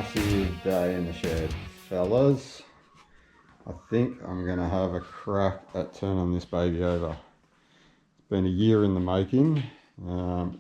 Massive day in the shed, fellas. I think I'm gonna have a crack at turning this baby over. It's been a year in the making.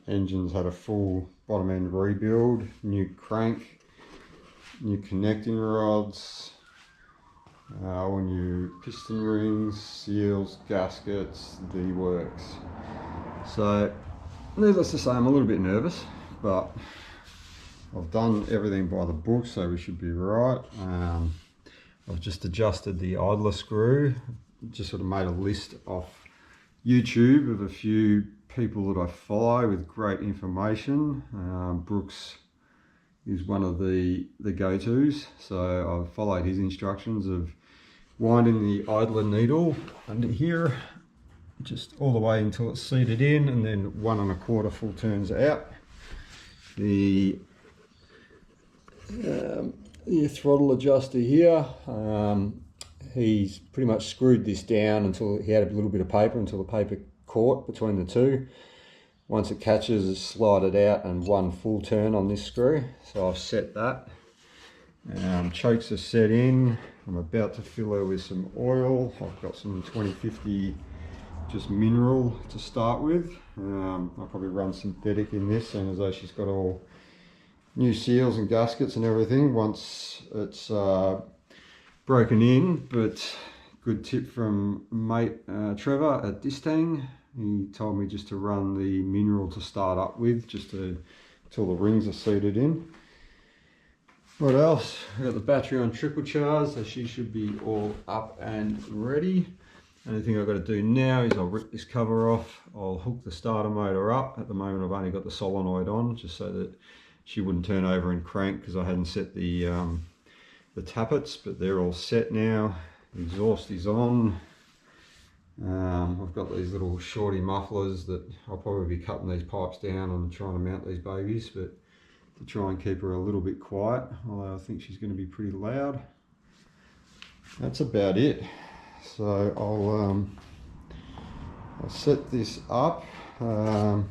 Engine's had a full bottom end rebuild, new crank, new connecting rods, all new piston rings, seals, gaskets, the works. So needless to say, I'm a little bit nervous, but I've done everything by the book, so we should be right. I've just adjusted the idler screw, just sort of made a list off YouTube of a few people that I follow with great information. Brooks is one of the go-tos, so I've followed his instructions of winding the idler needle under here, just all the way until it's seated in, and then 1 1/4 full turns out. The throttle adjuster here, he's pretty much screwed this down until he had a little bit of paper, until the paper caught between the two. Once it catches, it's slide it out and 1 full turn on this screw. So I've set that. Chokes are set in. I'm about to fill her with some oil. I've got some 2050 just mineral to start with. I'll probably run synthetic in this, and as though she's got all new seals and gaskets and everything once it's broken in. But good tip from mate Trevor at Distang. He told me just to run the mineral to start up with, just till the rings are seated in. What else? I've got the battery on trickle charge, so she should be all up and ready. Only thing I've got to do now is I'll rip this cover off. I'll hook the starter motor up. At the moment I've only got the solenoid on, just so that she wouldn't turn over and crank, because I hadn't set the tappets, but they're all set now. The exhaust is on. I've got these little shorty mufflers that I'll probably be cutting these pipes down and trying to mount these babies, but to try and keep her a little bit quiet, although I think she's going to be pretty loud. That's about it. So I'll set this up. I'll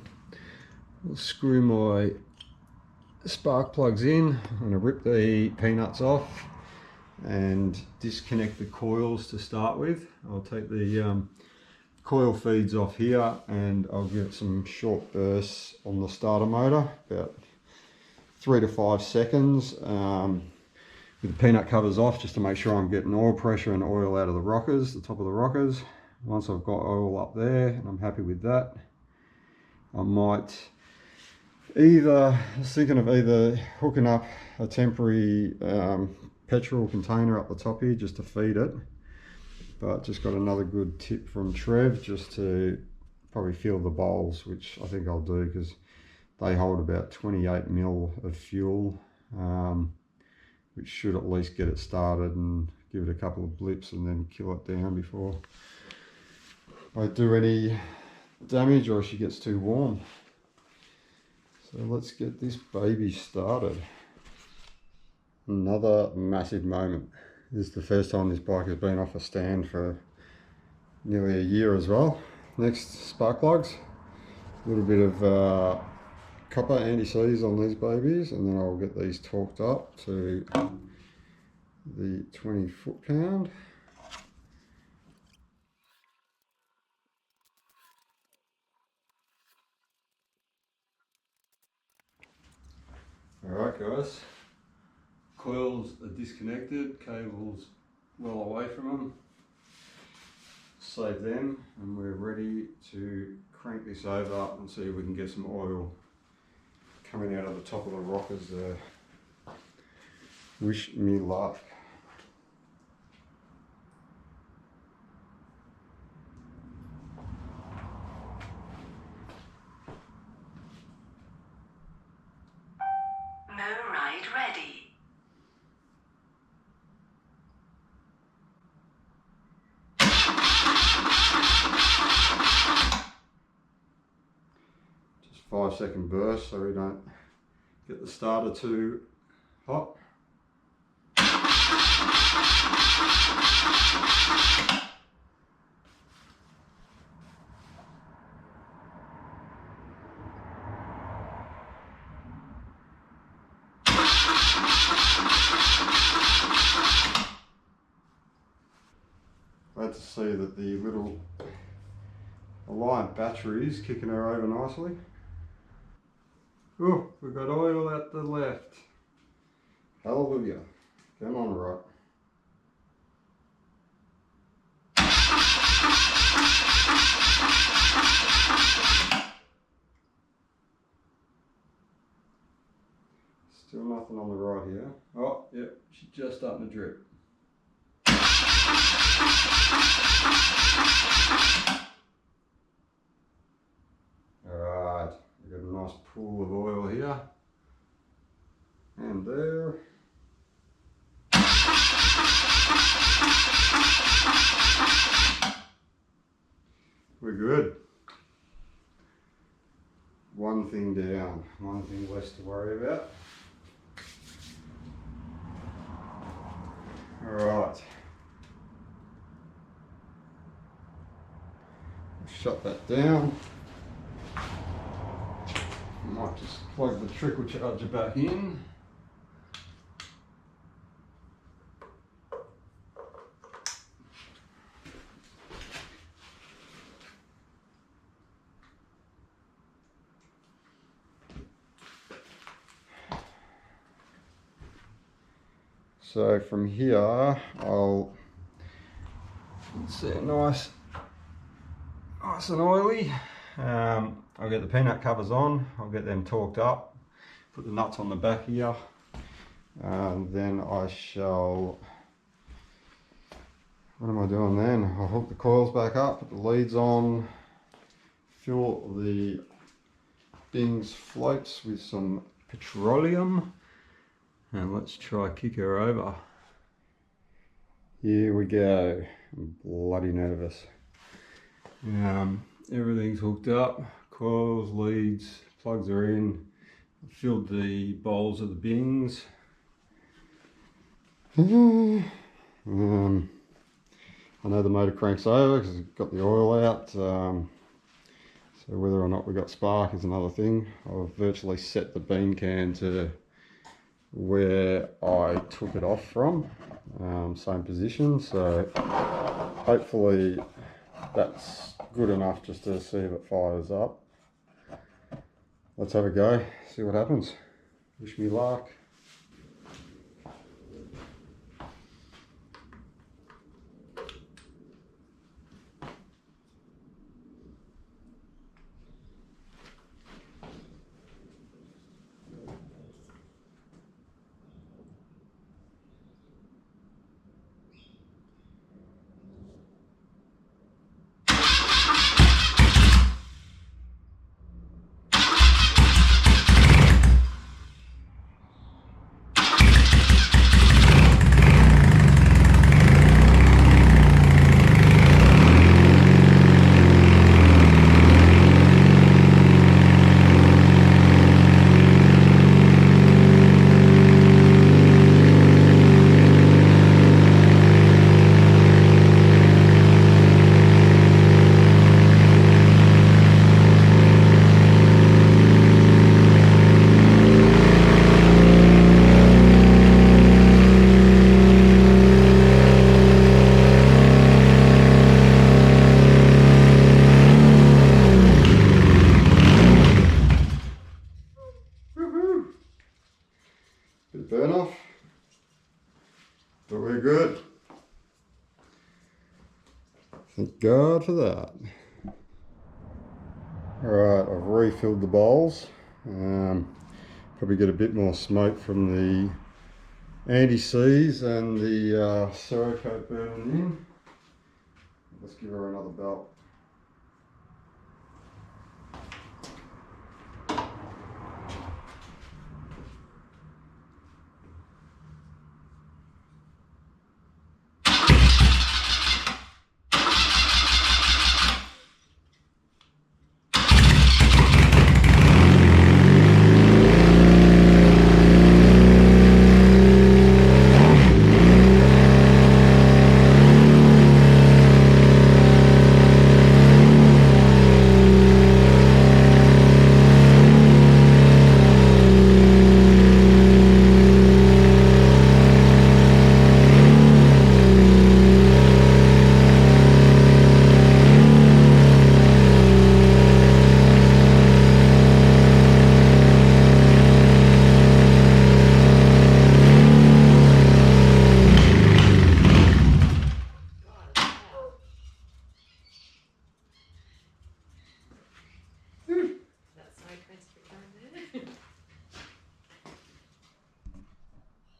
screw my spark plugs in. I'm going to rip the peanuts off and disconnect the coils to start with. I'll take the coil feeds off here, and I'll get some short bursts on the starter motor, about 3 to 5 seconds, with the peanut covers off, just to make sure I'm getting oil pressure and oil out of the rockers, the top of the rockers. Once I've got oil up there and I'm happy with that, I might I was thinking of either hooking up a temporary petrol container up the top here just to feed it, but just got another good tip from Trev, just to probably fill the bowls, which I think I'll do, because they hold about 28 mil of fuel, which should at least get it started and give it a couple of blips and then kill it down before I do any damage or she gets too warm. So let's get this baby started. Another massive moment. This is the first time this bike has been off a stand for nearly a year as well. Next, spark plugs. A little bit of copper anti-seize on these babies, and then I'll get these torqued up to the 20 foot-pound. Alright guys, coils are disconnected, cables well away from them. Save them, and we're ready to crank this over and see if we can get some oil coming out of the top of the rockers there. Wish me luck. No ride ready. Just 5-second burst so we don't get the starter too hot. see that the little Alliant battery is kicking her over nicely. Oh, we've got oil at the left. Hallelujah. Come on, right. Still nothing on the right here. Oh, yep, she's just starting to drip. Alright, we've got a nice pool of oil here. And there. We're good. One thing down, one thing less to worry about. Alright. Shut that down. Might just plug the trickle charger back in. So from here, I'll see it nice and oily. I'll get the peanut covers on, I'll get them torqued up, put the nuts on the back here, and then I shall, what am I doing then? I'll hook the coils back up, put the leads on, fill the Bing's floats with some petroleum, and let's try kick her over. Here we go. I'm bloody nervous. Everything's hooked up, coils, leads, plugs are in. I've filled the bowls of the Bings. I know the motor cranks over because it's got the oil out. So whether or not we got spark is another thing. I've virtually set the bean can to where I took it off from, same position, so hopefully that's good enough just to see if it fires up. Let's have a go, see what happens. Wish me luck. Burn off, but we're good. Thank God for that. Alright, I've refilled the bowls. Probably get a bit more smoke from the anti-seize and the Cerakote burning in. Let's give her another belt.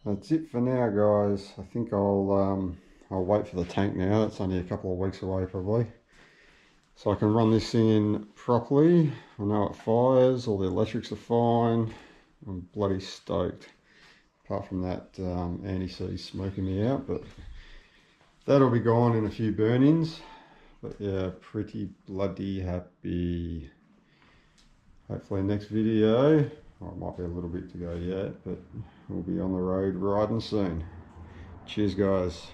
that's it for now, guys. I think I'll wait for the tank now. That's only a couple of weeks away probably. So I can run this thing in properly. I know it fires, all the electrics are fine. I'm bloody stoked. Apart from that anti-seize smoking me out, but that'll be gone in a few burn-ins. But yeah, pretty bloody happy. Hopefully next video, well, it might be a little bit to go yet, but we'll be on the road riding soon. Cheers guys.